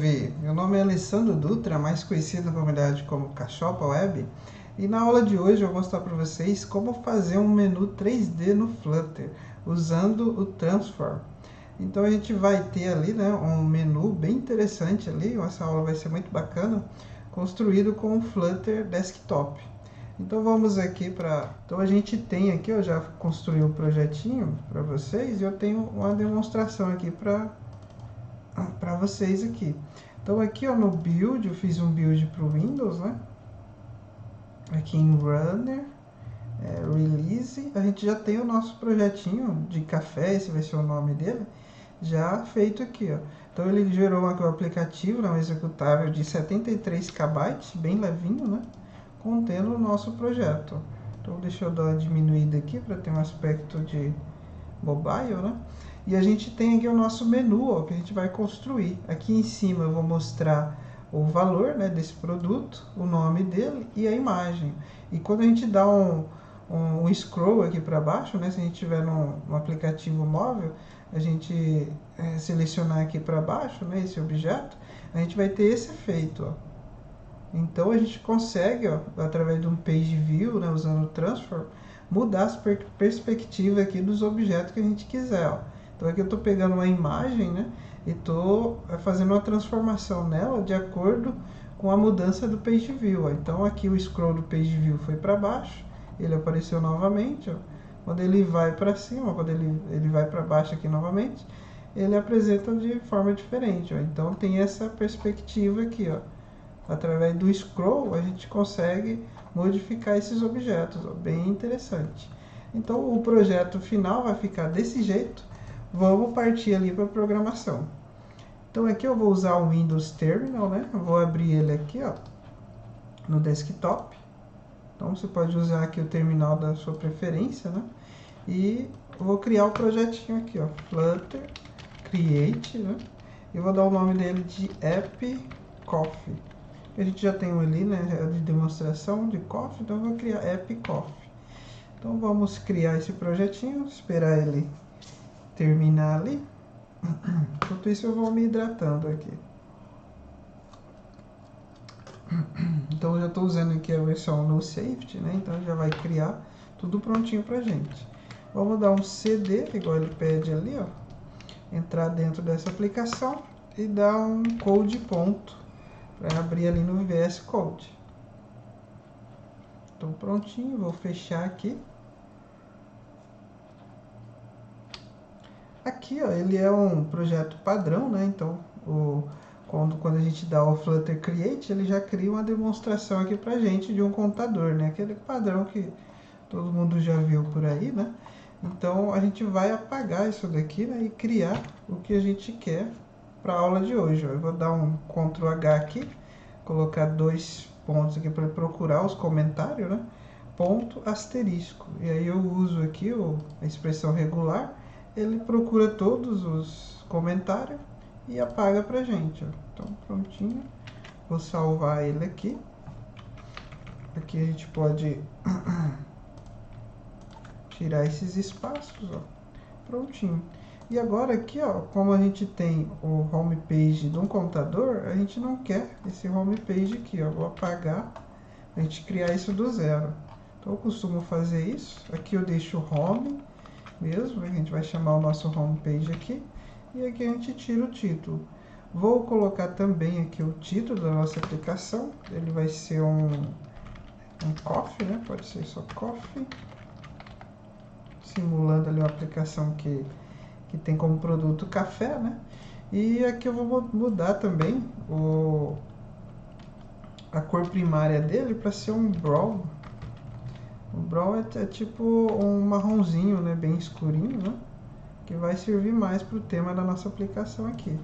TV, meu nome é Alessandro Dutra, mais conhecido na comunidade como Cachopa Web, e na aula de hoje eu vou mostrar para vocês como fazer um menu 3D no Flutter, usando o Transform. Então a gente vai ter ali, né, um menu bem interessante ali, essa aula vai ser muito bacana, construído com o Flutter Desktop. Então vamos aqui para... Então a gente tem aqui, eu já construí um projetinho para vocês, e eu tenho uma demonstração aqui para vocês aqui. Então aqui ó, no build, eu fiz um build para o Windows, né? Aqui em Runner, Release, a gente já tem o nosso projetinho de café, esse vai ser o nome dele, já feito aqui, ó. Então ele gerou aqui um aplicativo, um executável de 73 KB, bem levinho, né? Contendo o nosso projeto. Então deixa eu dar uma diminuída aqui para ter um aspecto de mobile, né? E a gente tem aqui o nosso menu, ó, que a gente vai construir. Aqui em cima eu vou mostrar o valor, né, desse produto, o nome dele e a imagem. E quando a gente dá um scroll aqui para baixo, né, se a gente tiver no aplicativo móvel, a gente selecionar aqui para baixo, né, esse objeto, a gente vai ter esse efeito, ó. Então a gente consegue, ó, através de um page view, né, usando o transform, mudar a perspectiva aqui dos objetos que a gente quiser, ó. Então aqui eu estou pegando uma imagem, né, e estou fazendo uma transformação nela de acordo com a mudança do page view, ó. Então aqui o scroll do page view foi para baixo, ele apareceu novamente, ó. Quando ele vai para cima, quando ele vai para baixo aqui novamente, ele apresenta de forma diferente, ó. Então tem essa perspectiva aqui, ó. Através do scroll a gente consegue modificar esses objetos, ó, bem interessante. Então o projeto final vai ficar desse jeito. Vamos partir ali para a programação. Então aqui eu vou usar o Windows Terminal, né? Eu vou abrir ele aqui, ó, no desktop. Então você pode usar aqui o terminal da sua preferência, né? E eu vou criar o projetinho aqui, ó, Flutter Create, né? E vou dar o nome dele de App Coffee. A gente já tem ali, né, de demonstração de Coffee, então eu vou criar App Coffee. Então vamos criar esse projetinho, esperar ele terminar ali. Enquanto isso eu vou me hidratando aqui. Então eu já estou usando aqui a versão no safety, né? Então já vai criar tudo prontinho pra gente. Vamos dar um CD, igual ele pede ali, ó. Entrar dentro dessa aplicação e dar um code ponto para abrir ali no VS Code. Então prontinho, vou fechar aqui. Aqui, ó, ele é um projeto padrão, né? Então, quando a gente dá o Flutter Create, ele já cria uma demonstração aqui pra gente de um contador, né? Aquele padrão que todo mundo já viu por aí, né? Então, a gente vai apagar isso daqui, né? E criar o que a gente quer para a aula de hoje, ó. Eu vou dar um Ctrl H aqui, colocar 2 pontos aqui para procurar os comentários, né? Ponto asterisco. E aí eu uso aqui a expressão regular, ele procura todos os comentários e apaga pra gente, ó. Então prontinho, vou salvar ele aqui. Aqui a gente pode tirar esses espaços, ó. Prontinho. E agora aqui, ó, como a gente tem o home page de um contador, a gente não quer esse home page aqui, ó. Vou apagar, a gente criar isso do zero. Então eu costumo fazer isso. Aqui eu deixo o home mesmo, a gente vai chamar o nosso home page aqui, e aqui a gente tira o título. Vou colocar também aqui o título da nossa aplicação, ele vai ser um coffee, né? Pode ser só coffee, simulando ali uma aplicação que tem como produto café, né? E aqui eu vou mudar também a cor primária dele para ser um brown. O brown é tipo um marronzinho, né, bem escurinho, né, que vai servir mais para o tema da nossa aplicação aqui.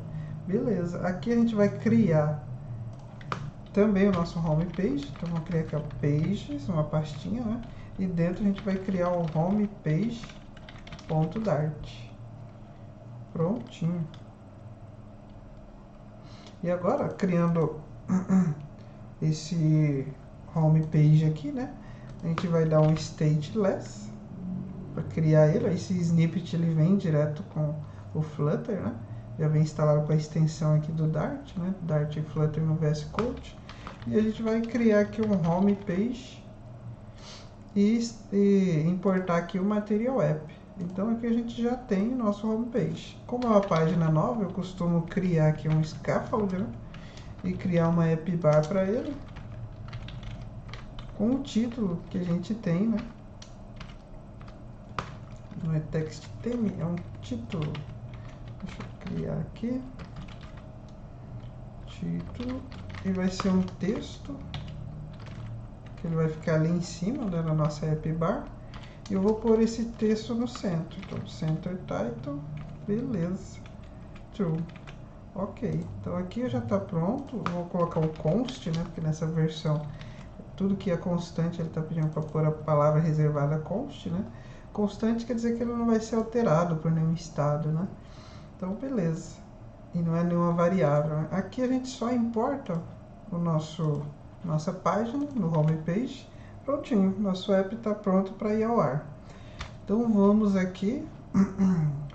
Beleza, aqui a gente vai criar também o nosso home page. Então vamos criar aqui, ó, pages, uma pastinha, né, e dentro a gente vai criar o home page.dart. Prontinho. E agora, criando esse home page aqui, né, a gente vai dar um stateless para criar ele. Esse snippet ele vem direto com o Flutter, né? já vem instalado com a extensão aqui do Dart, né? Dart e Flutter no VS Code. E a gente vai criar aqui um home page e importar aqui o Material App. Então aqui a gente já tem o nosso home page. Como é uma página nova, eu costumo criar aqui um scaffold, né? E criar uma app bar para ele, com o título que a gente tem, né? Não é text theme, é um título. Deixa eu criar aqui. Título. E vai ser um texto, que ele vai ficar ali em cima, né, na nossa app bar. E eu vou pôr esse texto no centro. Então, center title, beleza. True. Ok, então aqui já está pronto. Eu vou colocar um const, né, porque nessa versão tudo que é constante ele está pedindo para pôr a palavra reservada const, né. Constante quer dizer que ele não vai ser alterado por nenhum estado, né. Então, beleza. E não é nenhuma variável, né? Aqui a gente só importa o nossa página no home page. Prontinho, nosso app está pronto para ir ao ar. Então vamos aqui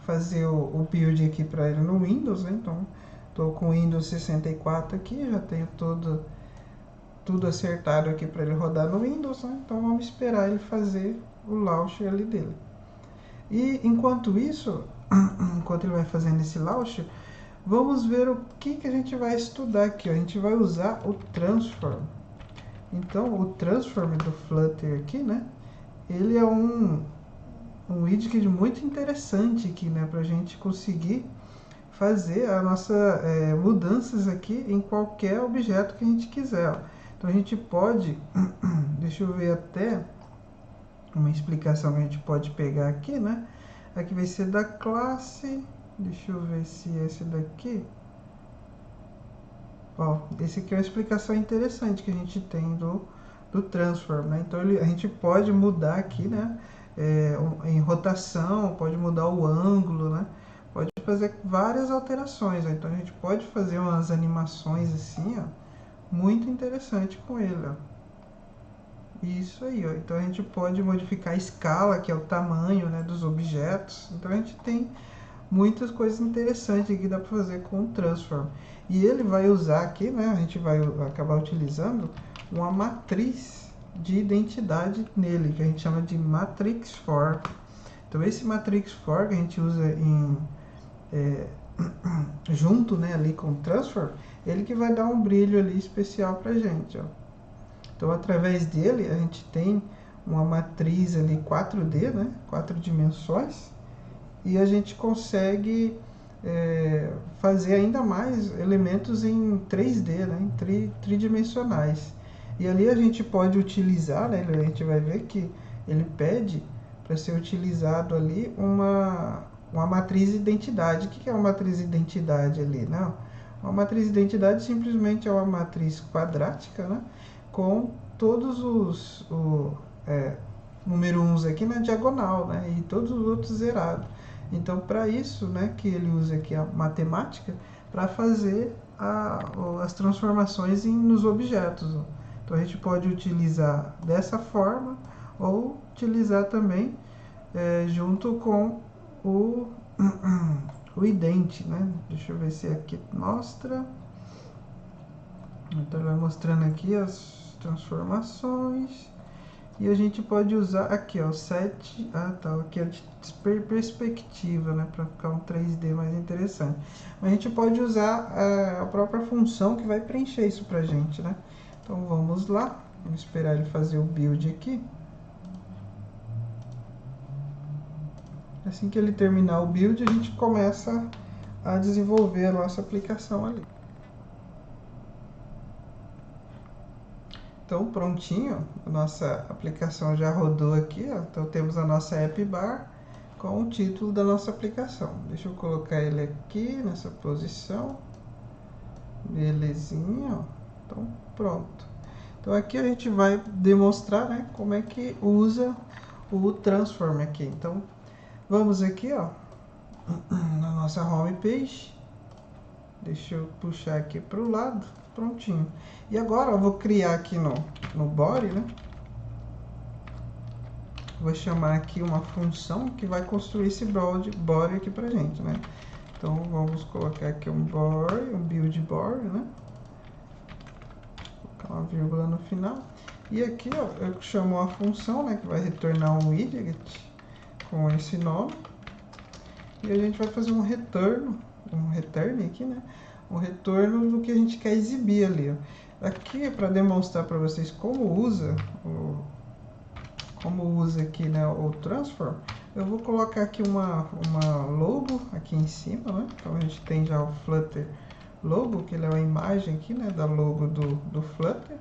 fazer o build aqui para ele no Windows, né? Então estou com o Windows 64 aqui, já tenho tudo acertado aqui para ele rodar no Windows, né? Então vamos esperar ele fazer o launcher ali dele. E enquanto isso, enquanto ele vai fazendo esse launcher, vamos ver o que a gente vai estudar aqui. Ó. A gente vai usar o Transform. Então, o Transform do Flutter aqui, né? Ele é um widget muito interessante aqui, né? Para a gente conseguir fazer as nossas mudanças aqui em qualquer objeto que a gente quiser. Ó. Então, a gente pode... deixa eu ver até uma explicação que a gente pode pegar aqui, né? Aqui vai ser da classe... Deixa eu ver se esse daqui... Ó, esse aqui é uma explicação interessante que a gente tem do Transform, né? Então a gente pode mudar aqui, né? Em rotação, pode mudar o ângulo, né? Pode fazer várias alterações, ó. Então a gente pode fazer umas animações assim, ó, muito interessante com ele, ó. Isso aí, ó. Então a gente pode modificar a escala, que é o tamanho, né, dos objetos. Então a gente tem muitas coisas interessantes aqui que dá para fazer com o Transform. E ele vai usar aqui, né, a gente vai acabar utilizando uma matriz de identidade nele, que a gente chama de Matrix For. Então esse Matrix For que a gente usa junto, né, ali com o Transform, ele que vai dar um brilho ali especial pra gente, ó. Então através dele a gente tem uma matriz ali 4D, né, 4 dimensões, e a gente consegue fazer ainda mais elementos em 3D, né, em tridimensionais. E ali a gente pode utilizar, né, a gente vai ver que ele pede para ser utilizado ali uma matriz de identidade. O que é uma matriz de identidade ali? Não, uma matriz de identidade simplesmente é uma matriz quadrática, né, com todos os número 1 aqui na diagonal, né, e todos os outros zerados. Então, para isso, né, que ele usa aqui a matemática para fazer as transformações nos objetos. Então, a gente pode utilizar dessa forma ou utilizar também junto com o ident, né? Deixa eu ver se aqui mostra. Então, ele vai mostrando aqui as transformações. E a gente pode usar aqui, ó, set, aqui é de perspectiva, né, para ficar um 3D mais interessante. A gente pode usar a própria função que vai preencher isso pra gente, né. Então vamos lá, vamos esperar ele fazer o build aqui. Assim que ele terminar o build, a gente começa a desenvolver a nossa aplicação ali. Então, prontinho, a nossa aplicação já rodou aqui, ó. Então temos a nossa app bar com o título da nossa aplicação. Deixa eu colocar ele aqui nessa posição. Belezinha, ó. Então, pronto. Então aqui a gente vai demonstrar, né, como é que usa o Transform aqui. Então, vamos aqui, ó, na nossa home page. Deixa eu puxar aqui para o lado. Prontinho. E agora eu vou criar aqui no body, né? Vou chamar aqui uma função que vai construir esse body aqui pra gente, né? Então vamos colocar aqui um bore, um build bore, né? Colocar uma vírgula no final. E aqui, ó, eu chamo a função, né, que vai retornar um widget com esse nome. E a gente vai fazer um return aqui, né? Um retorno do que a gente quer exibir ali, ó. Aqui é para demonstrar para vocês como usa aqui, né, o transform. Eu vou colocar aqui uma logo aqui em cima, né? Então a gente tem já o Flutter logo, que ele é uma imagem aqui, né, da logo do Flutter.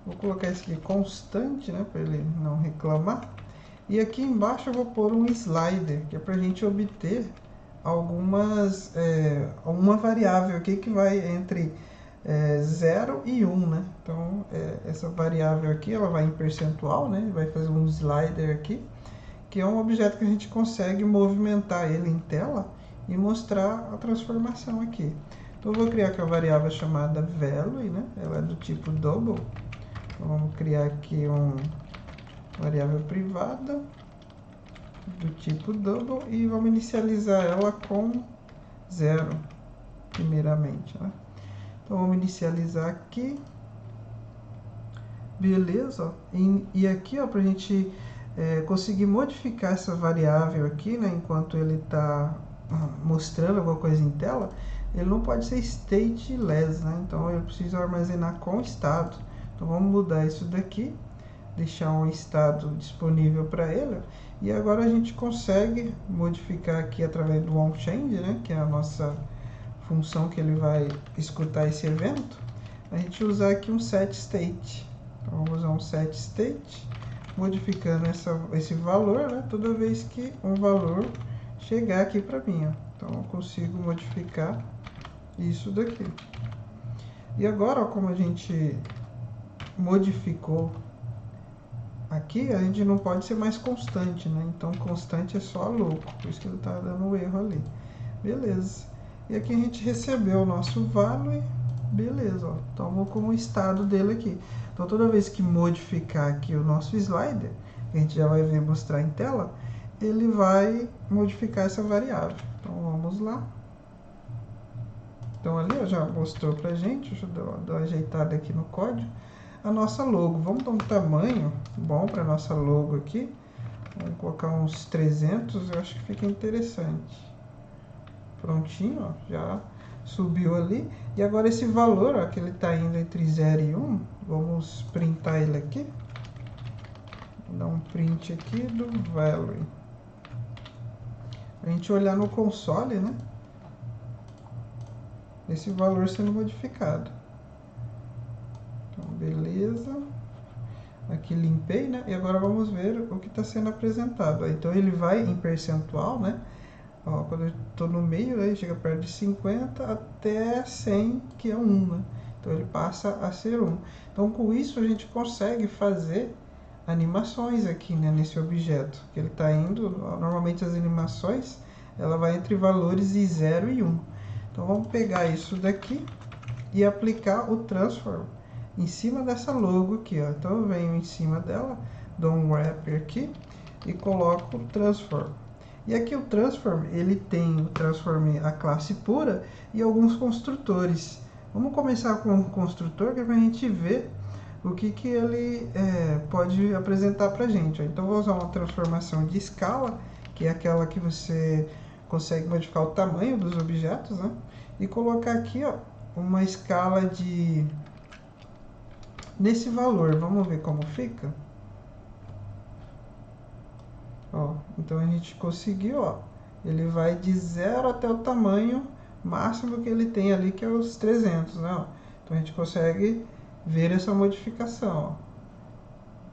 Vou colocar esse aqui constante, né, para ele não reclamar. E aqui embaixo eu vou pôr um slider, que é para a gente obter uma variável aqui que vai entre 0 e 1, né? Então, essa variável aqui, ela vai em percentual, né? Vai fazer um slider aqui, que é um objeto que a gente consegue movimentar ele em tela e mostrar a transformação aqui. Então, eu vou criar aqui a variável chamada value, né? Ela é do tipo double. Então, vamos criar aqui uma variável privada do tipo double e vamos inicializar ela com 0, primeiramente, né? Então, vamos inicializar aqui. Beleza, ó. E aqui, ó, para a gente conseguir modificar essa variável aqui, né, enquanto ele está mostrando alguma coisa em tela, ele não pode ser stateless, né? Então, eu preciso armazenar com estado. Então, vamos mudar isso daqui, deixar um estado disponível para ele. E agora a gente consegue modificar aqui através do onChange, né, que é a nossa função que ele vai escutar esse evento. A gente usar aqui um setState. Então, vamos usar um setState, modificando esse valor, né, toda vez que um valor chegar aqui para mim. Ó. Então, eu consigo modificar isso daqui. E agora, ó, como a gente modificou aqui, a gente não pode ser mais constante, né? Então, constante é só logo, por isso que ele está dando um erro ali. Beleza. E aqui a gente recebeu o nosso value, beleza, ó, tomou como estado dele aqui. Então, toda vez que modificar aqui o nosso slider, que a gente já vai ver mostrar em tela, ele vai modificar essa variável. Então, vamos lá. Então, ali ó, já mostrou pra gente, deixa eu dar uma ajeitada aqui no código. A nossa logo, vamos dar um tamanho bom para nossa logo aqui. Vamos colocar uns 300, eu acho que fica interessante. Prontinho, ó, já subiu ali. E agora esse valor, ó, que ele está indo entre 0 e 1, vamos printar ele aqui. Vou dar um print aqui do value. A gente olhar no console, né? Esse valor sendo modificado. Então, beleza. Aqui limpei, né? E agora vamos ver o que está sendo apresentado. Então, ele vai em percentual, né? Ó, quando eu estou no meio, aí chega perto de 50 até 100, que é 1, né? Então, ele passa a ser 1. Então, com isso, a gente consegue fazer animações aqui, né? Nesse objeto. Que ele está indo, normalmente as animações, ela vai entre valores de 0 e 1. Então, vamos pegar isso daqui e aplicar o transform em cima dessa logo aqui, ó. Então, eu venho em cima dela, dou um wrapper aqui e coloco o transform. E aqui o transform, ele tem o transform a classe pura e alguns construtores. Vamos começar com um construtor que é para a gente ver o que ele pode apresentar para a gente. Ó. Então, vou usar uma transformação de escala, que é aquela que você consegue modificar o tamanho dos objetos, né? E colocar aqui, ó, uma escala nesse valor. Vamos ver como fica. Ó, então a gente conseguiu, ó, ele vai de 0 até o tamanho máximo que ele tem ali, que é os 300, né? Ó. Então a gente consegue ver essa modificação,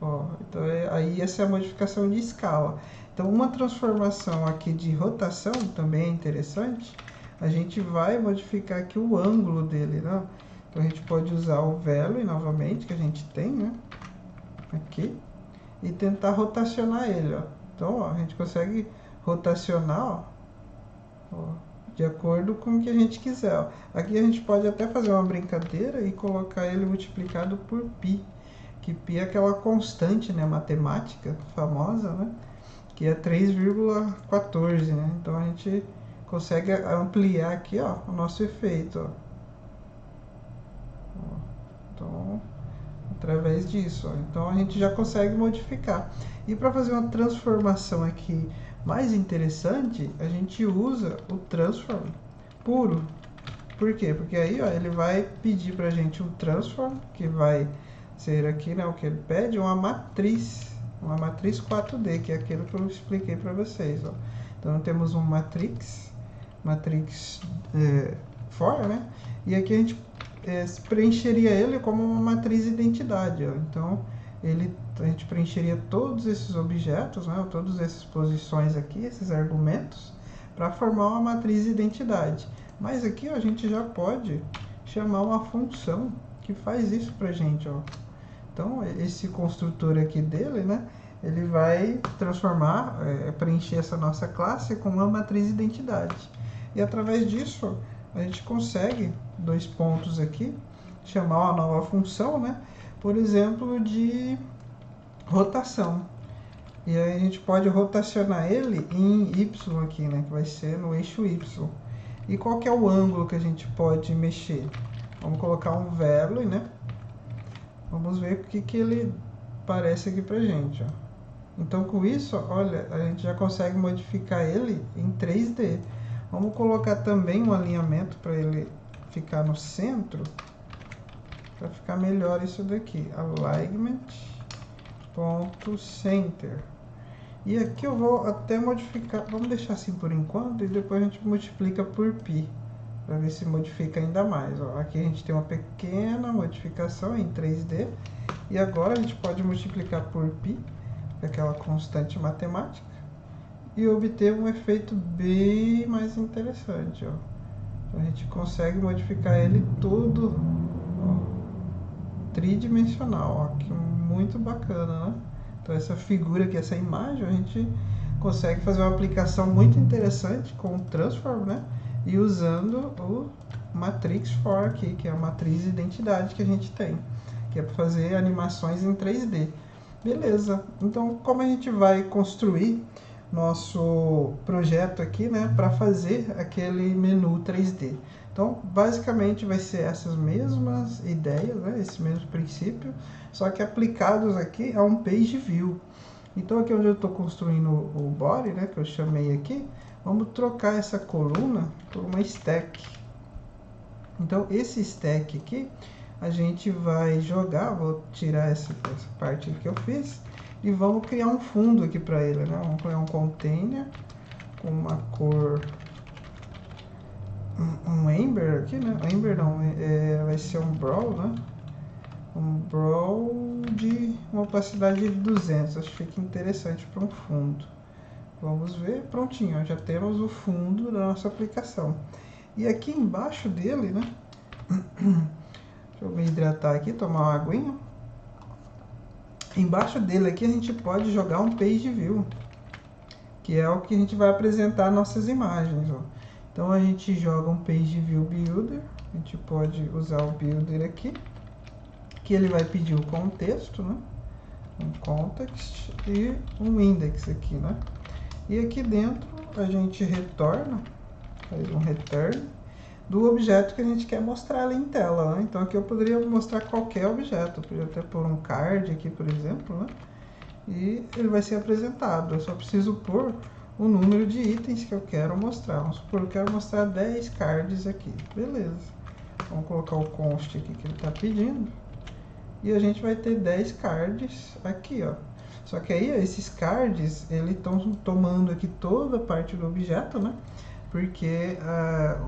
ó. Então aí essa é a modificação de escala. Então uma transformação aqui de rotação também é interessante. A gente vai modificar aqui o ângulo dele, né? Então a gente pode usar o value novamente, que a gente tem, né? Aqui. E tentar rotacionar ele, ó. Então, ó, a gente consegue rotacionar, ó, de acordo com o que a gente quiser. Ó. Aqui a gente pode até fazer uma brincadeira e colocar ele multiplicado por π, que π é aquela constante, né, matemática famosa, né, que é 3,14, né? Então a gente consegue ampliar aqui, ó, o nosso efeito, ó. Então, através disso, ó. Então a gente já consegue modificar. E para fazer uma transformação aqui mais interessante, a gente usa o transform puro. Por quê? Porque aí, ó, ele vai pedir pra gente um transform, que vai ser aqui, né, o que ele pede, uma matriz 4D, que é aquilo que eu expliquei para vocês, ó. Então temos um matrix fora, né? E aqui a gente preencheria ele como uma matriz identidade, ó. Então a gente preencheria todos esses objetos, né, todas essas posições aqui, esses argumentos, para formar uma matriz identidade. Mas aqui, ó, a gente já pode chamar uma função que faz isso pra gente, ó. Então esse construtor aqui dele, né, ele vai transformar, preencher essa nossa classe com uma matriz identidade. E através disso a gente consegue, dois pontos aqui, chamar uma nova função, né, por exemplo, de rotação. E aí a gente pode rotacionar ele em Y aqui, né, que vai ser no eixo Y. E qual que é o ângulo que a gente pode mexer? Vamos colocar um value, né? Vamos ver o que ele parece aqui pra gente, ó. Então com isso, olha, a gente já consegue modificar ele em 3D. Vamos colocar também um alinhamento para ele ficar no centro, para ficar melhor isso daqui. Alignment.center. E aqui eu vou até modificar, vamos deixar assim por enquanto, e depois a gente multiplica por π, para ver se modifica ainda mais. Ó, aqui a gente tem uma pequena modificação em 3D, e agora a gente pode multiplicar por π, aquela constante matemática, e obter um efeito bem mais interessante, ó. Então a gente consegue modificar ele todo, ó, tridimensional, ó, que muito bacana, né? Então essa figura aqui, essa imagem, a gente consegue fazer uma aplicação muito interessante com o transform, né? E usando o matrix for aqui, que é a matriz de identidade que a gente tem, que é para fazer animações em 3D. Beleza, então como a gente vai construir nosso projeto aqui, né, para fazer aquele menu 3D? Então, basicamente vai ser essas mesmas ideias, né, esse mesmo princípio, só que aplicados aqui a um page view. Então aqui onde eu estou construindo o body, né, que eu chamei aqui, vamos trocar essa coluna por uma stack. Então esse stack aqui, a gente vai jogar, vou tirar essa parte que eu fiz, e vamos criar um fundo aqui para ele, né? Vamos criar um container com uma cor, um Ember aqui, né? Ember não, vai ser um Brawl, né? Um Brawl de uma opacidade de 200, acho que fica interessante para um fundo. Vamos ver, prontinho, ó, já temos o fundo da nossa aplicação. E aqui embaixo dele, né? Deixa eu me hidratar aqui, tomar uma aguinha. Embaixo dele aqui a gente pode jogar um page view, que é o que a gente vai apresentar nossas imagens, ó. Então a gente joga um page view builder, a gente pode usar o builder aqui, que ele vai pedir o contexto, né? Um context e um index aqui, né? E aqui dentro a gente retorna, faz um return do objeto que a gente quer mostrar ali em tela, né? Então aqui eu poderia mostrar qualquer objeto, eu poderia até pôr um card aqui, por exemplo, né? E ele vai ser apresentado. Eu só preciso pôr o número de itens que eu quero mostrar. Vamos supor, eu quero mostrar 10 cards aqui. Beleza. Vamos colocar o const aqui que ele está pedindo. E a gente vai ter 10 cards aqui, ó. Só que aí esses cards, eles estão tomando aqui toda a parte do objeto, né? Porque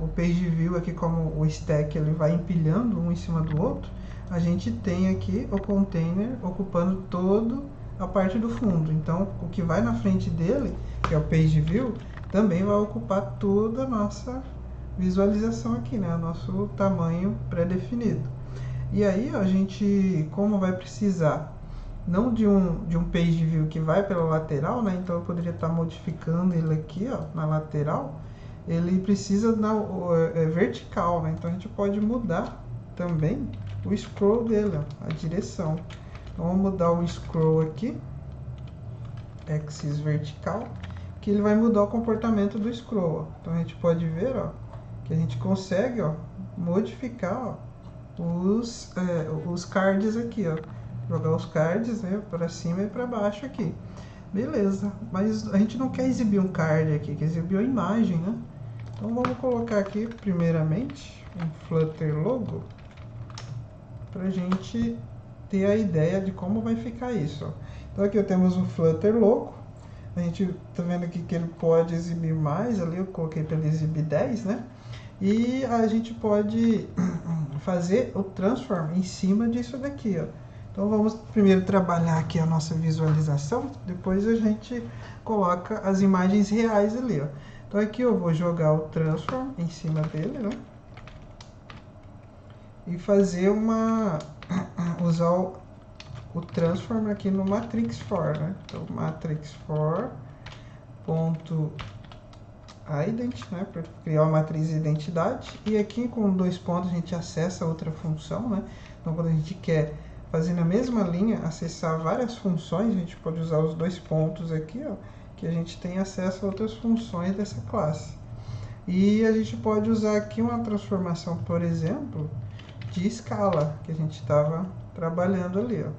o page view aqui, como o stack ele vai empilhando um em cima do outro, a gente tem aqui o container ocupando toda a parte do fundo. Então o que vai na frente dele, que é o page view, também vai ocupar toda a nossa visualização aqui, né? O nosso tamanho pré-definido. E aí a gente, como vai precisar não de um page view que vai pela lateral, né? Então eu poderia estar modificando ele aqui, ó, na lateral. Ele precisa vertical, né? Então a gente pode mudar também o scroll dele, ó, a direção. Então vamos mudar o scroll aqui, axis vertical, que ele vai mudar o comportamento do scroll. Ó. Então a gente pode ver, ó, que a gente consegue, ó, modificar, ó, os cards aqui, ó. Jogar os cards, né, para cima e para baixo aqui. Beleza, mas a gente não quer exibir um card aqui, quer exibir a imagem, né? Então vamos colocar aqui primeiramente um Flutter logo para a gente ter a ideia de como vai ficar isso. Ó. Então aqui temos o Flutter logo. A gente tá vendo aqui que ele pode exibir mais, ali eu coloquei para ele exibir 10, né? E a gente pode fazer o transform em cima disso daqui, ó. Então vamos primeiro trabalhar aqui a nossa visualização, depois a gente coloca as imagens reais ali, ó. Então aqui eu vou jogar o transform em cima dele, né? E fazer usar o transform aqui no matrix for, né? Então matrix for ponto ident, né, para criar uma matriz de identidade, e aqui com 2 pontos a gente acessa outra função, né? Então quando a gente quer fazer na mesma linha acessar várias funções, a gente pode usar os 2 pontos aqui, ó, que a gente tem acesso a outras funções dessa classe. E a gente pode usar aqui uma transformação, por exemplo, de escala, que a gente estava trabalhando ali, ó.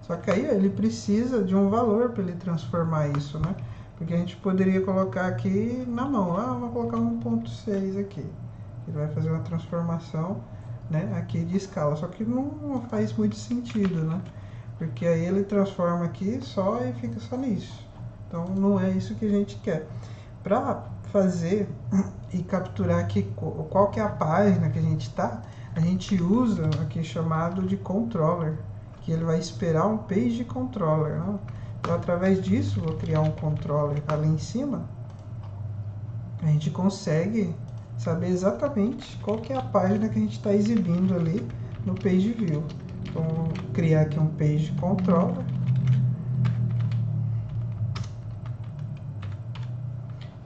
Só que aí ele precisa de um valor para ele transformar isso, né? Porque a gente poderia colocar aqui na mão, vou colocar 1.6 aqui. Ele vai fazer uma transformação, né, aqui de escala, só que não faz muito sentido, né? Porque aí ele transforma aqui só e fica só nisso. Então não é isso que a gente quer. Para fazer e capturar aqui qual que é a página que a gente está, a gente usa aqui chamado de controller, que ele vai esperar um page controller, né? Então, através disso, vou criar um controller ali em cima, a gente consegue saber exatamente qual que é a página que a gente está exibindo ali no page view. Então, vou criar aqui um page controller.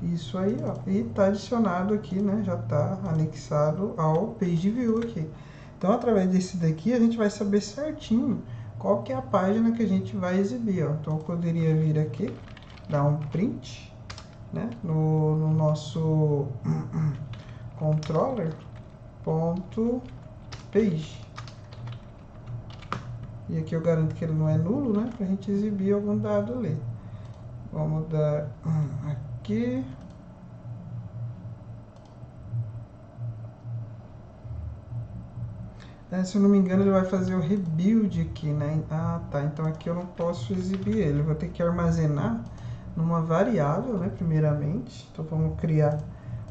Isso aí, ó, e está adicionado aqui, né? Já está anexado ao page view aqui. Então, através desse daqui, a gente vai saber certinho qual que é a página que a gente vai exibir, ó. Então, eu poderia vir aqui, dar um print, né, no nosso controller.page. E aqui eu garanto que ele não é nulo, né, para a gente exibir algum dado ali. Vamos dar aqui. Se eu não me engano, ele vai fazer o rebuild aqui, né? Tá. Então aqui eu não posso exibir ele. Eu vou ter que armazenar numa variável, né? Primeiramente. Então vamos criar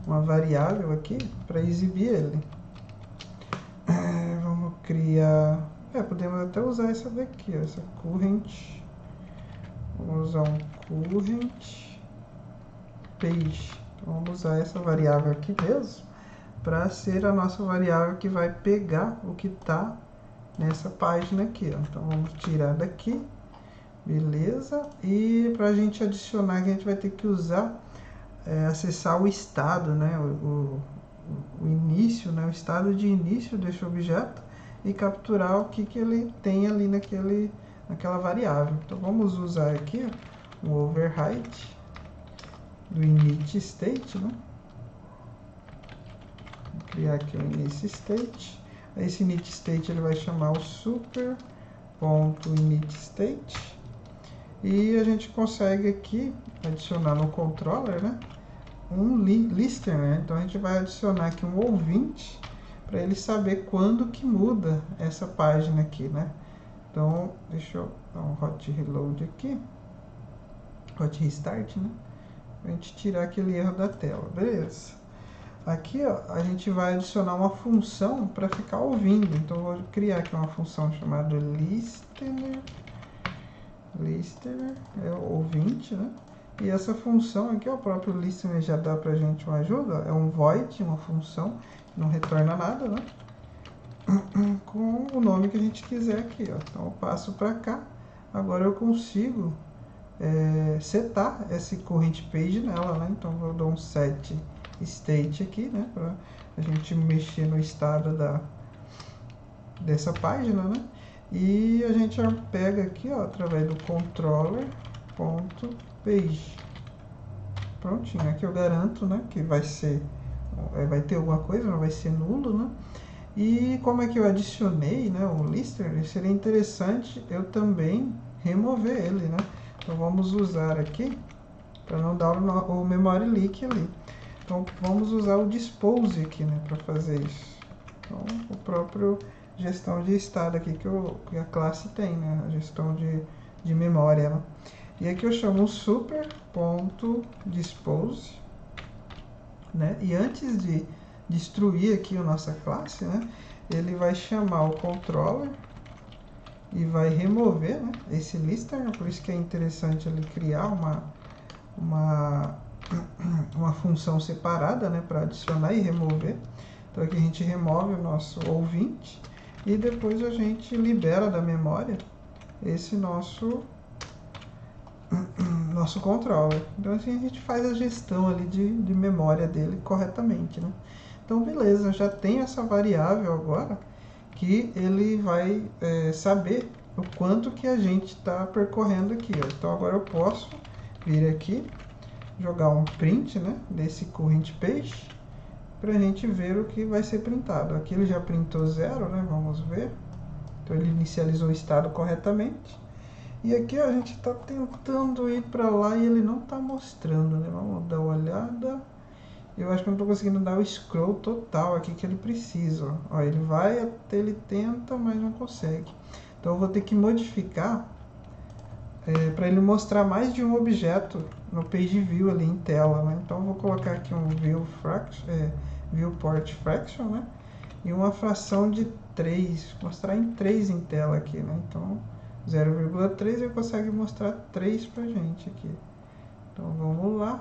uma variável aqui para exibir ele. Vamos criar... podemos até usar essa daqui, ó, essa current. Vamos usar um current page. Então vamos usar essa variável aqui mesmo, para ser a nossa variável que vai pegar o que está nessa página aqui, ó. Então vamos tirar daqui, beleza? E para a gente adicionar, a gente vai ter que usar, acessar o estado, né? O início, né? O estado de início desse objeto e capturar o que ele tem ali naquela variável. Então vamos usar aqui, ó, um override do init state, né? Criar aqui o init state. Esse init state ele vai chamar o super.init state, e a gente consegue aqui adicionar no controller, né, um listener, né? Então a gente vai adicionar aqui um ouvinte para ele saber quando que muda essa página aqui, né? Então deixa eu dar um hot reload aqui, hot restart, né, para a gente tirar aquele erro da tela, beleza? Aqui, ó, a gente vai adicionar uma função para ficar ouvindo. Então, eu vou criar aqui uma função chamada listener. Listener é o ouvinte, né? E essa função aqui, ó, o próprio listener já dá pra gente uma ajuda. É um void, uma função, não retorna nada, né? Com o nome que a gente quiser aqui, ó. Então, eu passo para cá. Agora eu consigo setar esse current page nela, né? Então, eu vou dar um set state aqui, né, para a gente mexer no estado dessa página, né, e a gente pega aqui, ó, através do controller.page, Prontinho, aqui eu garanto, né, que vai ter alguma coisa, não vai ser nulo, né? E como é que eu adicionei, né, o lister, seria interessante eu também remover ele, né? Então vamos usar aqui, para não dar o memory leak ali. Então vamos usar o dispose aqui, né, para fazer isso. Então o próprio gestão de estado aqui que a classe tem, né, a gestão de memória, né? E aqui eu chamo super.dispose, né? E antes de destruir aqui a nossa classe, né, ele vai chamar o controller e vai remover, né, esse lister, né? Por isso que é interessante ele criar uma função separada, né, para adicionar e remover. Então aqui a gente remove o nosso ouvinte e depois a gente libera da memória esse nosso controller. Então assim a gente faz a gestão ali de memória dele corretamente, né? Então beleza, já tem essa variável agora que ele vai saber o quanto que a gente está percorrendo aqui, ó. Então agora eu posso vir aqui, jogar um print, né, desse current page para a gente ver o que vai ser printado. Aqui ele já printou 0, né, vamos ver. Então ele inicializou o estado corretamente. E aqui ó, a gente está tentando ir para lá e ele não está mostrando, né? Vamos dar uma olhada. Eu acho que eu não estou conseguindo dar o scroll total aqui que ele precisa. Ó, ele vai até, ele tenta, mas não consegue. Então eu vou ter que modificar para ele mostrar mais de um objeto no page view ali em tela, né? Então eu vou colocar aqui um viewport fraction, né? E uma fração de 3, mostrar em 3 em tela aqui, né? Então 0,3 ele consegue mostrar 3 pra gente aqui. Então vamos lá.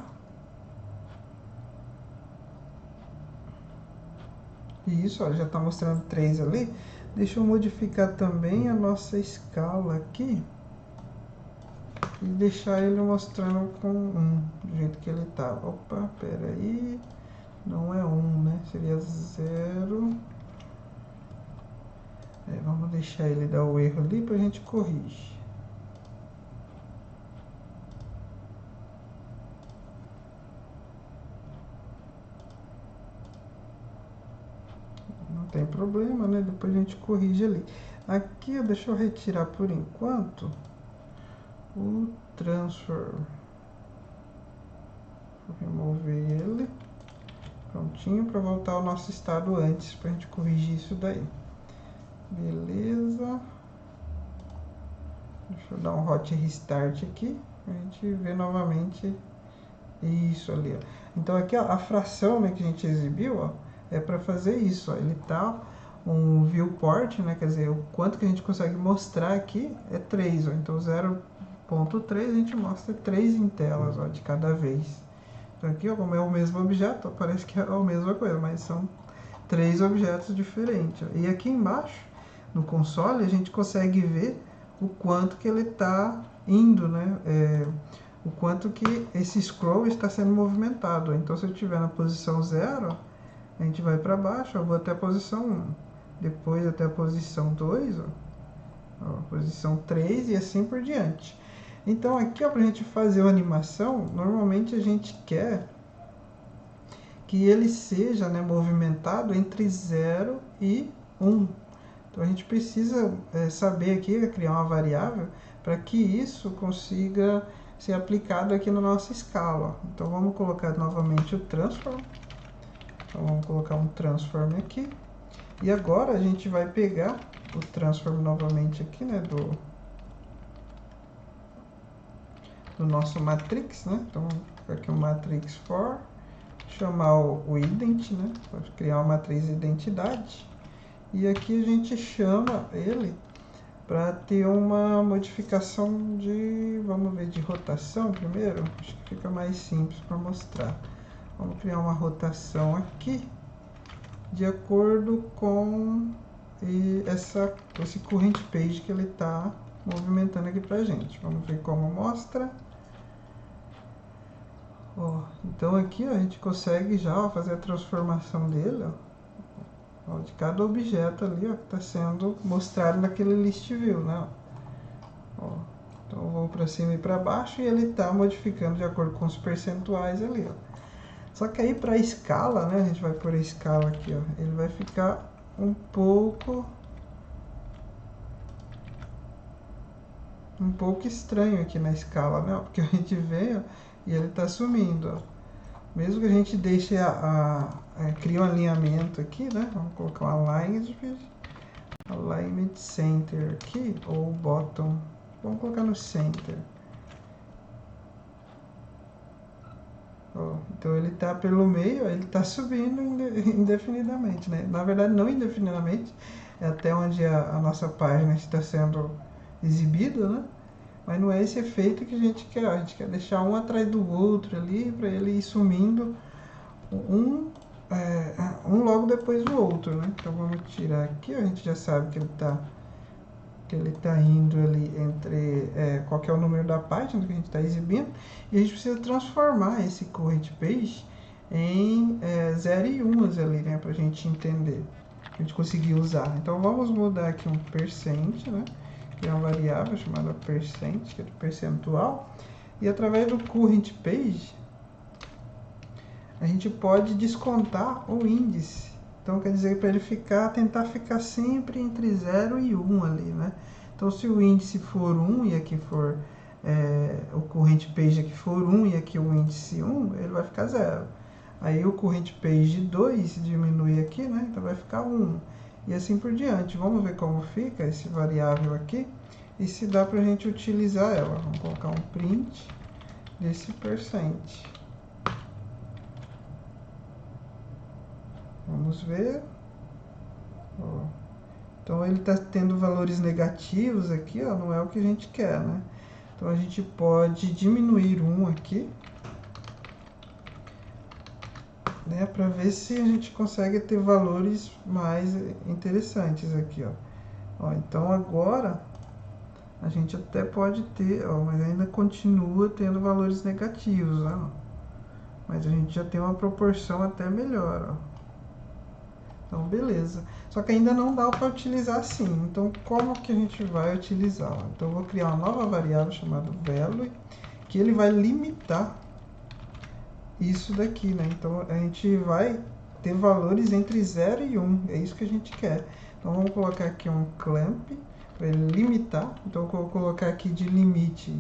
E isso, ó, já está mostrando 3 ali. Deixa eu modificar também a nossa escala aqui. E deixar ele mostrando com 1, do jeito que ele tá. Opa, pera aí. Não é 1, né? Seria 0. Vamos deixar ele dar o erro ali pra gente corrigir. Não tem problema, né? Depois a gente corrige ali. Aqui, deixa eu retirar por enquanto o transfer. Vou remover ele. Prontinho, para voltar ao nosso estado antes, para a gente corrigir isso daí. Beleza. Deixa eu dar um hot restart aqui, para a gente ver novamente isso ali, ó. Então aqui ó, a fração, né, que a gente exibiu, ó, é para fazer isso, ó. Ele tá um viewport, né, quer dizer, o quanto que a gente consegue mostrar aqui é 3, ó. Então 0.3 a gente mostra 3 em telas, ó, de cada vez. Então aqui, ó, como é o mesmo objeto, ó, parece que é a mesma coisa, mas são 3 objetos diferentes, ó. E aqui embaixo, no console, a gente consegue ver o quanto que ele está indo, né? O quanto que esse scroll está sendo movimentado. Então, se eu estiver na posição 0, a gente vai para baixo, eu vou até a posição 1, depois até a posição 2, posição 3 e assim por diante. Então, aqui, para a gente fazer uma animação, normalmente a gente quer que ele seja, né, movimentado entre 0 e 1. Então, a gente precisa saber aqui, criar uma variável, para que isso consiga ser aplicado aqui na nossa escala. Então vamos colocar novamente o transform. Então vamos colocar um transform aqui. E agora a gente vai pegar o transform novamente aqui, né, do nosso matrix, né? Então vamos colocar aqui o matrix for, chamar o ident, né, para criar uma matriz de identidade. E aqui a gente chama ele para ter uma modificação de, vamos ver, de rotação primeiro, acho que fica mais simples para mostrar. Vamos criar uma rotação aqui, de acordo com esse current page que ele está movimentando aqui para a gente. Vamos ver como mostra. Então aqui a gente consegue já fazer a transformação dele, de cada objeto ali, que está sendo mostrado naquele list view, né? Então eu vou para cima e para baixo e ele está modificando de acordo com os percentuais ali, ó. Só que aí para a escala, né, a gente vai pôr a escala aqui, ó, ele vai ficar um pouco estranho aqui na escala, né, porque a gente vê, ó, e ele está sumindo, ó. Mesmo que a gente deixe cria um alinhamento aqui, né, vamos colocar um alignment center aqui, ou bottom, vamos colocar no center. Ó, então ele está pelo meio, ele está subindo indefinidamente, né? Na verdade não indefinidamente, é até onde a nossa página está sendo exibida, né? Mas não é esse efeito que a gente quer. A gente quer deixar um atrás do outro ali, para ele ir sumindo um logo depois do outro, né? Então vamos tirar aqui, a gente já sabe que ele tá indo ali entre qual que é o número da página que a gente está exibindo, e a gente precisa transformar esse current page em 0 e 1 ali, né, para a gente entender, a gente conseguir usar. Então vamos mudar aqui um percent, né, que é uma variável chamada percent, que é de percentual, e através do current page a gente pode descontar o índice. Então quer dizer, para ele tentar ficar sempre entre 0 e 1 ali, né? Então se o índice for 1 e aqui for o current page aqui for 1 e aqui o índice 1, ele vai ficar 0. Aí o current page 2 diminui aqui, né? Então vai ficar 1. E assim por diante. Vamos ver como fica esse variável aqui e se dá para a gente utilizar ela. Vamos colocar um print desse percent. Vamos ver. Ó. Então ele está tendo valores negativos aqui, ó, não é o que a gente quer, né? Então a gente pode diminuir um aqui, né, para ver se a gente consegue ter valores mais interessantes aqui, ó. Então agora a gente até pode ter, ó, mas ainda continua tendo valores negativos, né? Mas a gente já tem uma proporção até melhor, ó. Então, beleza. Só que ainda não dá para utilizar assim. Então, como que a gente vai utilizar? Então, eu vou criar uma nova variável chamada value, que ele vai limitar isso daqui, né? Então, a gente vai ter valores entre 0 e 1. É isso que a gente quer. Então, vamos colocar aqui um clamp para ele limitar. Então, eu vou colocar aqui de limite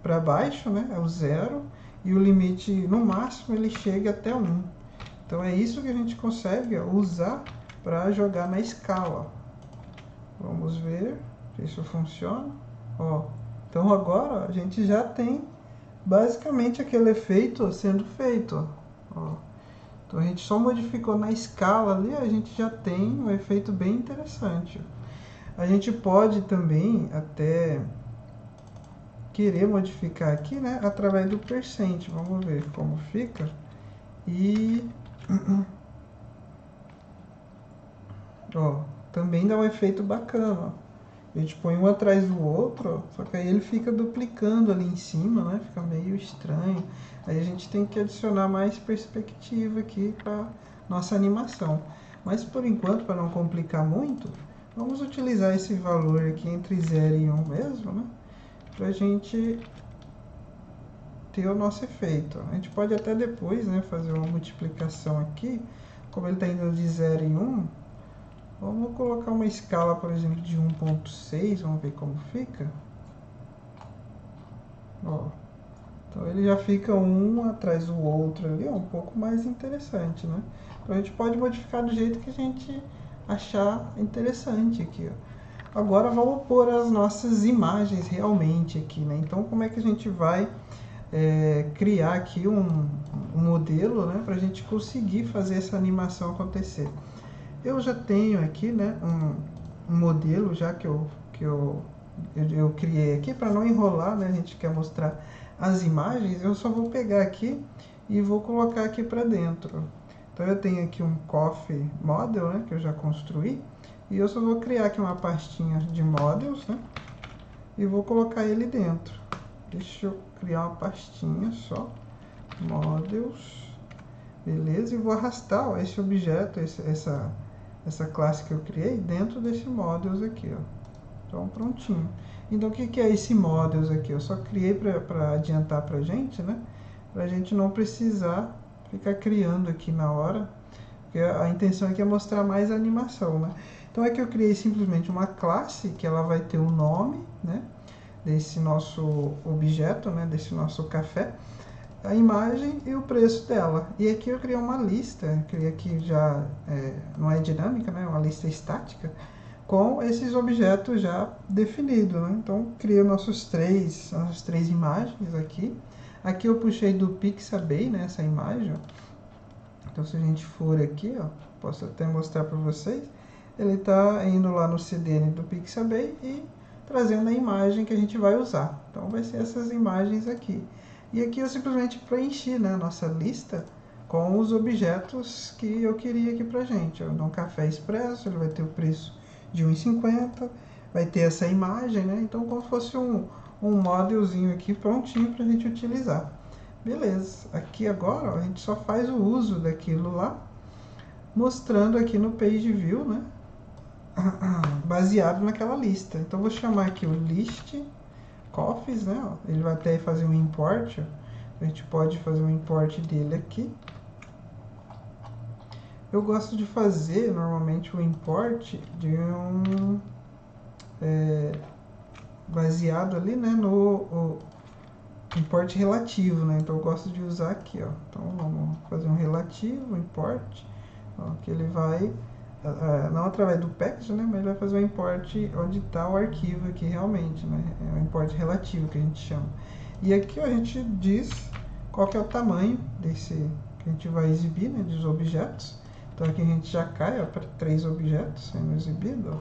para baixo, né? É o 0. E o limite, no máximo, ele chega até 1. Então é isso que a gente consegue usar para jogar na escala. Vamos ver se isso funciona. Ó, então agora a gente já tem basicamente aquele efeito sendo feito. Ó. Então a gente só modificou na escala ali, a gente já tem um efeito bem interessante. A gente pode também até querer modificar aqui, né, através do percent. Vamos ver como fica. E ó, também dá um efeito bacana. A gente põe um atrás do outro, ó, só que aí ele fica duplicando ali em cima, né? Fica meio estranho. Aí a gente tem que adicionar mais perspectiva aqui para nossa animação. Mas por enquanto, para não complicar muito, vamos utilizar esse valor aqui entre 0 e 1 mesmo, né? Para a gente ter o nosso efeito. A gente pode até depois, né, fazer uma multiplicação aqui. Como ele está indo de 0 em 1, vamos colocar uma escala, por exemplo, de 1.6, vamos ver como fica. Ó, então ele já fica um atrás do outro ali, ó, um pouco mais interessante, né? Então a gente pode modificar do jeito que a gente achar interessante aqui, ó. Agora vamos pôr as nossas imagens realmente aqui, né? Então como é que a gente vai criar aqui um modelo, né, para a gente conseguir fazer essa animação acontecer? Eu já tenho aqui, né, um modelo já que eu criei aqui. Para não enrolar, né, a gente quer mostrar as imagens, eu só vou pegar aqui e vou colocar aqui para dentro. Então eu tenho aqui um coffee model, né, que eu já construí, e eu só vou criar aqui uma pastinha de models, né, e vou colocar ele dentro. Deixa eu criar uma pastinha só, models, beleza, e vou arrastar, ó, esse objeto, essa classe que eu criei dentro desse models aqui, ó. Então, prontinho. Então, o que é esse Models aqui? Eu só criei para adiantar pra gente, né? Pra gente não precisar ficar criando aqui na hora, porque a intenção aqui é mostrar mais a animação, né? Então, aqui eu criei simplesmente uma classe que ela vai ter o nome, né? Desse nosso objeto, né? Desse nosso café, a imagem e o preço dela. E aqui eu criei uma lista, criei aqui já, não é dinâmica, né? Uma lista estática, com esses objetos já definidos, né? Então, criei nossas três imagens aqui. Aqui eu puxei do Pixabay, né? Essa imagem, ó. Então, se a gente for aqui, ó, posso até mostrar para vocês, ele está indo lá no CDN do Pixabay e trazendo a imagem que a gente vai usar. Então, vai ser essas imagens aqui. E aqui eu simplesmente preenchi, né, a nossa lista com os objetos que eu queria aqui pra gente. Então, café expresso, ele vai ter o preço de R$ 1,50, vai ter essa imagem, né? Então, como se fosse um modelzinho aqui prontinho pra gente utilizar. Beleza, aqui agora ó, a gente só faz o uso daquilo lá, mostrando aqui no Page View, né? Baseado naquela lista. Então, vou chamar aqui o List Coffees, né? Ó, ele vai até fazer um import, ó. A gente pode fazer um import dele aqui. Eu gosto de fazer normalmente o import de um baseado ali, né, no import relativo, né? Então eu gosto de usar aqui, ó. Então vamos fazer um relativo import, ó, que ele vai não através do package, né, mas vai fazer um import onde está o arquivo aqui realmente, né? É um import relativo que a gente chama. E aqui ó, a gente diz qual que é o tamanho desse que a gente vai exibir, né, dos objetos. Então aqui a gente já cai para 3 objetos sendo exibidos.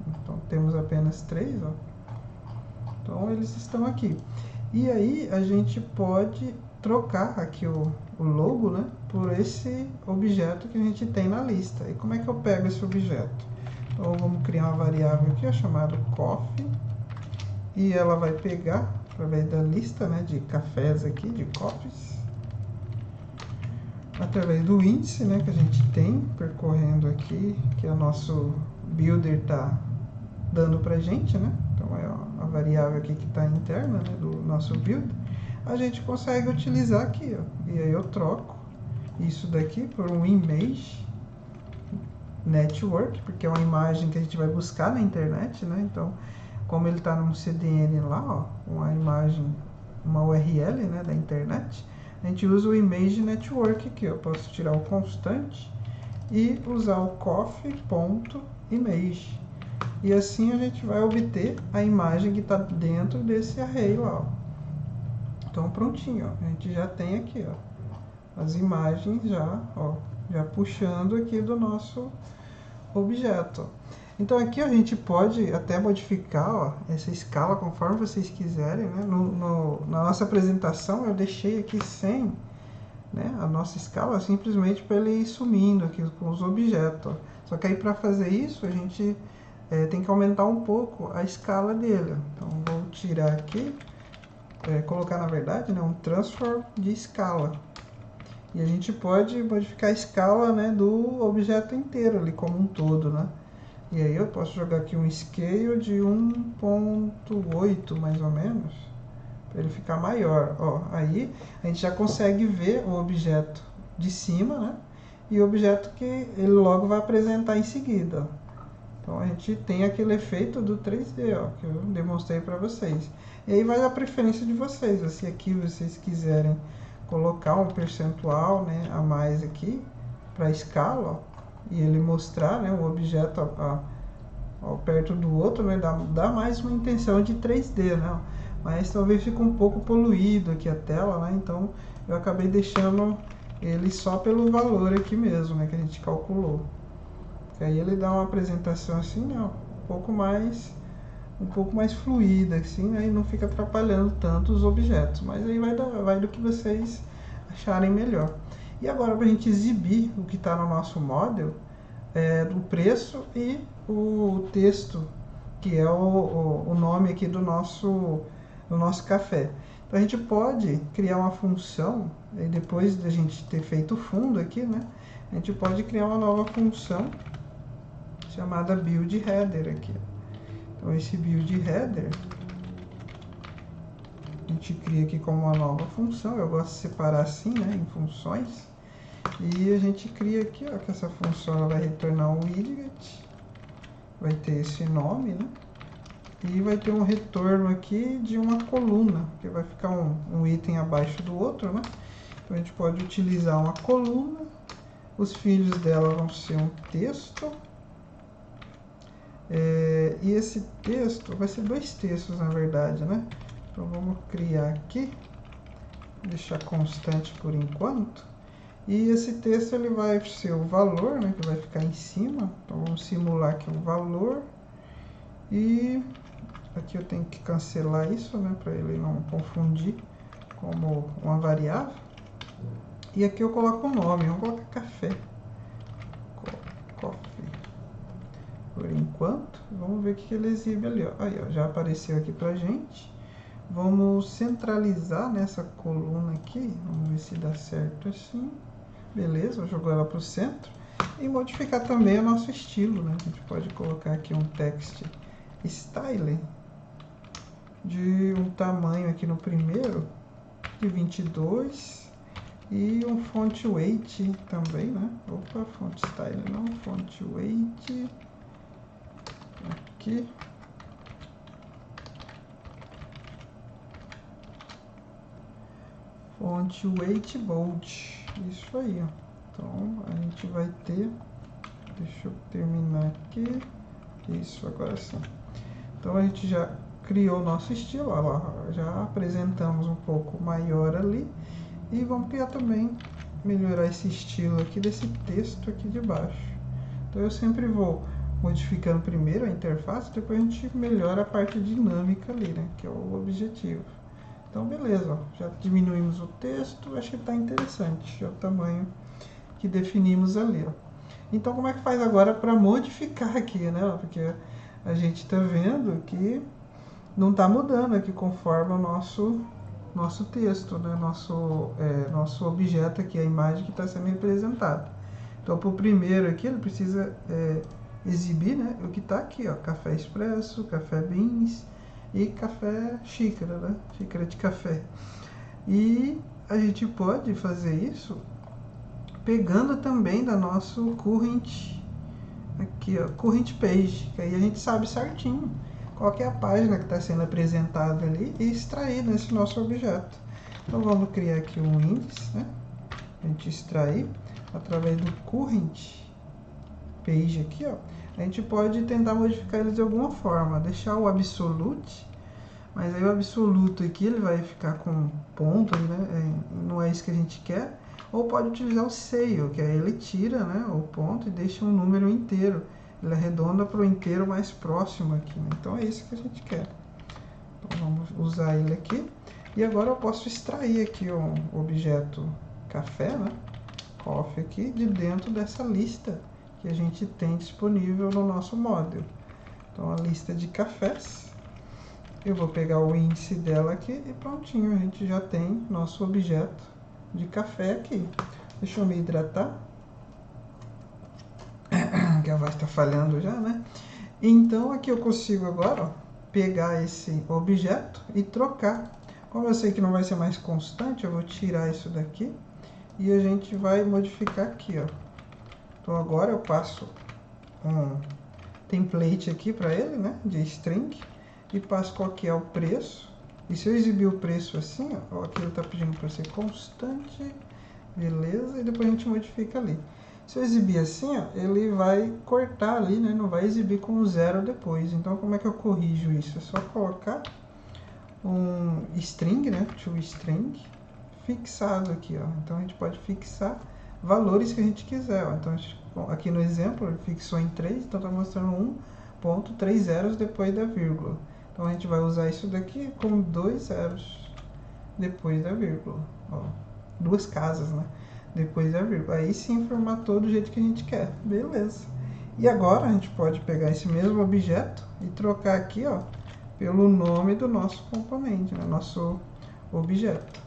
Então temos apenas 3. Ó. Então eles estão aqui. E aí a gente pode trocar aqui o logo, né, por esse objeto que a gente tem na lista. E como é que eu pego esse objeto? Então vamos criar uma variável aqui, ó, chamada coffee. E ela vai pegar, através da lista, né, de cafés aqui, de coffees, através do índice, né, que a gente tem percorrendo aqui, que o nosso builder está dando para a gente, né? Então é a variável aqui que está interna, né, do nosso build. A gente consegue utilizar aqui, ó. E aí eu troco isso daqui por um image network, porque é uma imagem que a gente vai buscar na internet, né? Então, como ele está num CDN lá, ó, uma imagem, uma URL, né, da internet, a gente usa o image network aqui. Eu posso tirar o constante e usar o coffee.image. E assim a gente vai obter a imagem que está dentro desse array lá. Ó. Então prontinho, ó. A gente já tem aqui, ó, as imagens já, ó, já puxando aqui do nosso objeto. Então aqui a gente pode até modificar, ó, essa escala conforme vocês quiserem, né? Na nossa apresentação eu deixei aqui sem, né, a nossa escala, simplesmente para ele ir sumindo aqui com os objetos. Ó. Só que aí para fazer isso a gente tem que aumentar um pouco a escala dele. Então vou tirar aqui, colocar na verdade, né, um transform de escala. E a gente pode modificar a escala, né, do objeto inteiro ali como um todo, né? E aí eu posso jogar aqui um scale de 1.8 mais ou menos, para ele ficar maior. Ó, aí a gente já consegue ver o objeto de cima, né? E o objeto que ele logo vai apresentar em seguida. Então a gente tem aquele efeito do 3D, ó, que eu demonstrei para vocês. E aí vai a preferência de vocês. Se aqui vocês quiserem colocar um percentual, né, a mais aqui para a escala, ó, e ele mostrar, né, o objeto perto do outro, né, dá mais uma intenção de 3D, né? Mas talvez fique um pouco poluído aqui a tela, né? Então eu acabei deixando ele só pelo valor aqui mesmo, né, que a gente calculou. Que aí ele dá uma apresentação assim, ó, um pouco mais fluida, assim, né, e não fica atrapalhando tanto os objetos. Mas aí vai do que vocês acharem melhor. E agora para a gente exibir o que está no nosso model, do preço e o texto, que é o nome aqui do nosso café. Então a gente pode criar uma função, e depois da gente ter feito o fundo aqui, né, a gente pode criar uma nova função chamada build header aqui. Então esse build header a gente cria aqui como uma nova função. Eu gosto de separar assim, né, em funções. E a gente cria aqui, ó, que essa função ela vai retornar um widget, vai ter esse nome, né? E vai ter um retorno aqui de uma coluna, que vai ficar um item abaixo do outro, né? Então a gente pode utilizar uma coluna, os filhos dela vão ser um texto, e esse texto vai ser dois textos na verdade, né? Então vamos criar aqui, deixar constante por enquanto. E esse texto ele vai ser o valor, né, que vai ficar em cima. Então vamos simular aqui um valor. E aqui eu tenho que cancelar isso, né, para ele não confundir como uma variável. E aqui eu coloco o nome, vamos colocar café. Coffee. Por enquanto, vamos ver o que ele exibe ali, ó. Aí, ó, já apareceu aqui pra gente. Vamos centralizar nessa coluna aqui. Vamos ver se dá certo assim. Beleza, jogou ela para o centro. E modificar também o nosso estilo, né? A gente pode colocar aqui um text style de um tamanho aqui no primeiro de 22 e um font weight também, né? Opa, font style não, font weight aqui. Font weight bold. Isso aí, ó. Então a gente vai ter, deixa eu terminar aqui, isso, agora sim. Então a gente já criou o nosso estilo, ó lá, já apresentamos um pouco maior ali, e vamos criar também, melhorar esse estilo aqui desse texto aqui de baixo. Então eu sempre vou modificando primeiro a interface, depois a gente melhora a parte dinâmica ali, né, que é o objetivo. Então beleza, ó, já diminuímos o texto, acho que está interessante, já é o tamanho que definimos ali, ó. Então como é que faz agora para modificar aqui, né? Porque a gente está vendo que não está mudando aqui conforme o nosso texto, né? Nosso objeto aqui, a imagem que está sendo representada. Então para o primeiro aqui ele precisa exibir, né, o que está aqui, ó, café expresso, café beans e café xícara, né? Xícara de café. E a gente pode fazer isso pegando também da nosso current, aqui ó, current page, que aí a gente sabe certinho qual que é a página que está sendo apresentada ali e extrair nesse nosso objeto. Então vamos criar aqui um índice, né? A gente extrair através do current page aqui, ó. A gente pode tentar modificar ele de alguma forma, deixar o absolute, mas aí o absoluto aqui ele vai ficar com ponto, né? Não é isso que a gente quer. Ou pode utilizar o sale, que aí ele tira, né, o ponto e deixa um número inteiro. Ele arredonda para o inteiro mais próximo aqui, né? Então é isso que a gente quer. Então vamos usar ele aqui. E agora eu posso extrair aqui o objeto café, né, coffee aqui, de dentro dessa lista que a gente tem disponível no nosso model. Então a lista de cafés. Eu vou pegar o índice dela aqui e prontinho, a gente já tem nosso objeto de café aqui. Deixa eu me hidratar, que a voz está falhando já, né? Então aqui eu consigo agora, ó, pegar esse objeto e trocar. Como eu sei que não vai ser mais constante, eu vou tirar isso daqui e a gente vai modificar aqui, ó. Então agora eu passo um template aqui para ele, né, de string, e passo qual que é o preço. E se eu exibir o preço assim, ó, aqui ele está pedindo para ser constante, beleza, e depois a gente modifica ali. Se eu exibir assim, ó, ele vai cortar ali, né, não vai exibir com zero depois. Então como é que eu corrijo isso? É só colocar um string, né, toString, fixado aqui, ó. Então a gente pode fixar valores que a gente quiser, ó. Então aqui no exemplo ele fixou em 3, então está mostrando 1.3 zeros depois da vírgula. Então a gente vai usar isso daqui com 2 zeros depois da vírgula, ó, 2 casas, né, depois da vírgula. Aí sim formatou do jeito que a gente quer, beleza. E agora a gente pode pegar esse mesmo objeto e trocar aqui, ó, pelo nome do nosso componente, né, nosso objeto,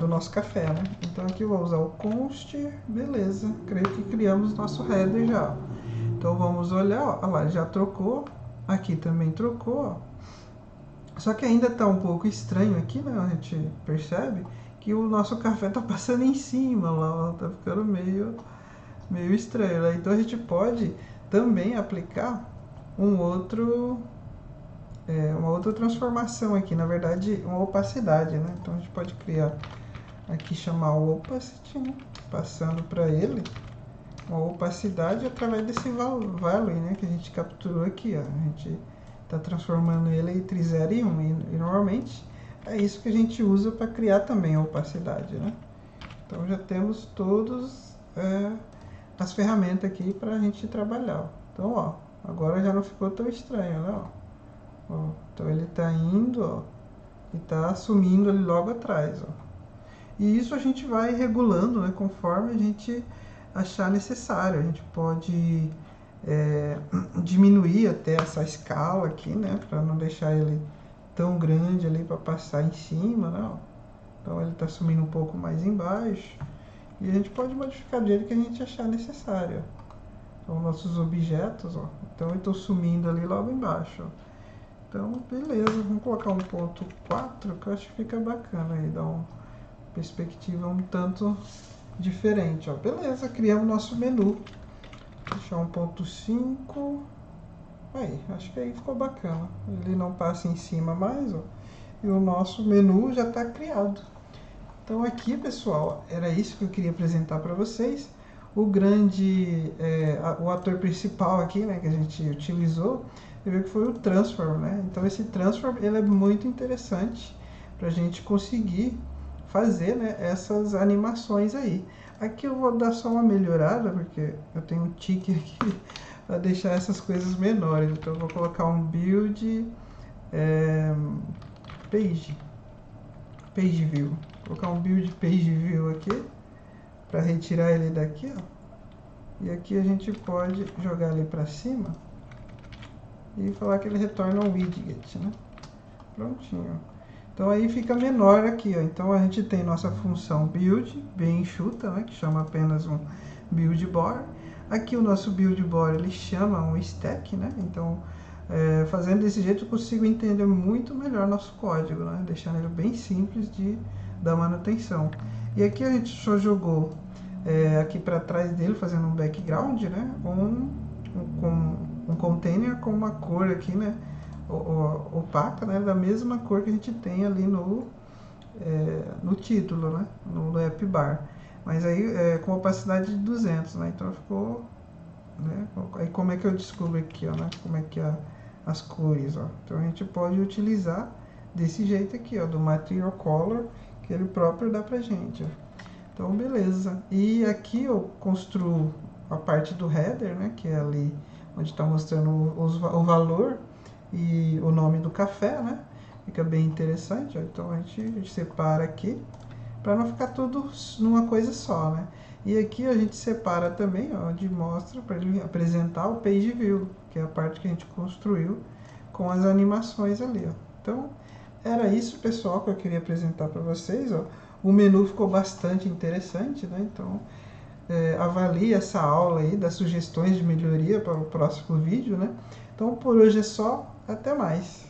do nosso café, né. Então aqui eu vou usar o const, beleza, creio que criamos nosso header já. Então vamos olhar, ó lá, já trocou Aqui também trocou, ó. Só que ainda está um pouco estranho aqui, né? A gente percebe que o nosso café está passando em cima lá, tá ficando meio estranho, né? Então a gente pode também aplicar uma outra transformação aqui, na verdade uma opacidade, né? Então a gente pode criar aqui, chamar o opacity, né? Passando para ele uma opacidade através desse value, né? Que a gente capturou aqui, ó. A gente está transformando ele entre 0 e 1 e normalmente é isso que a gente usa para criar também a opacidade, né? Então já temos todas as ferramentas aqui para a gente trabalhar. Então, ó, agora já não ficou tão estranho, né? Ó, então ele está indo, ó, e está sumindo ali logo atrás, ó. E isso a gente vai regulando, né, conforme a gente achar necessário. A gente pode diminuir até essa escala aqui, né, para não deixar ele tão grande ali para passar em cima, né? Então ele está sumindo um pouco mais embaixo. E a gente pode modificar do jeito que a gente achar necessário. Então nossos objetos, ó, então eu estou sumindo ali logo embaixo, ó. Então, beleza, vamos colocar um ponto 4, que eu acho que fica bacana aí, dá uma perspectiva um tanto diferente, ó. Beleza, criamos nosso menu. Deixar um ponto 5. Aí, acho que aí ficou bacana. Ele não passa em cima mais, ó. E o nosso menu já está criado. Então aqui, pessoal, era isso que eu queria apresentar para vocês. O ator principal aqui, né, que a gente utilizou, eu vi que foi o Transform, né? Então esse Transform ele é muito interessante para a gente conseguir fazer, né, essas animações aí. Aqui eu vou dar só uma melhorada, porque eu tenho um tique aqui para deixar essas coisas menores. Então eu vou colocar um build page view. Vou colocar um build page view aqui para retirar ele daqui, ó. E aqui a gente pode jogar ele para cima e falar que ele retorna um widget, né? Prontinho. Então aí fica menor aqui, ó. Então a gente tem nossa função build, bem enxuta, né? Que chama apenas um build bar. Aqui o nosso build bar ele chama um stack, né? Então fazendo desse jeito eu consigo entender muito melhor nosso código, né? Deixando ele bem simples da manutenção. E aqui a gente só jogou aqui para trás dele, fazendo um background, né? Um container com uma cor aqui, né? Opaca, né? Da mesma cor que a gente tem ali no título, né? No app bar. Mas aí com opacidade de 200, né? Então ficou, né? Aí como é que eu descubro aqui, ó, né? Como é que as cores, ó. Então a gente pode utilizar desse jeito aqui, ó, do Material Color, que ele próprio dá pra gente, ó. Então, beleza. E aqui eu construo a parte do header, né? Que é ali onde está mostrando o valor e o nome do café, né? Fica bem interessante, ó. Então a gente separa aqui para não ficar tudo numa coisa só, né? E aqui a gente separa também, ó, onde mostra para ele apresentar o page view, que é a parte que a gente construiu com as animações ali, ó. Então, era isso, pessoal, que eu queria apresentar para vocês, ó. O menu ficou bastante interessante, né? Então, avalie essa aula aí, das sugestões de melhoria para o próximo vídeo, né? Então, por hoje é só. Até mais!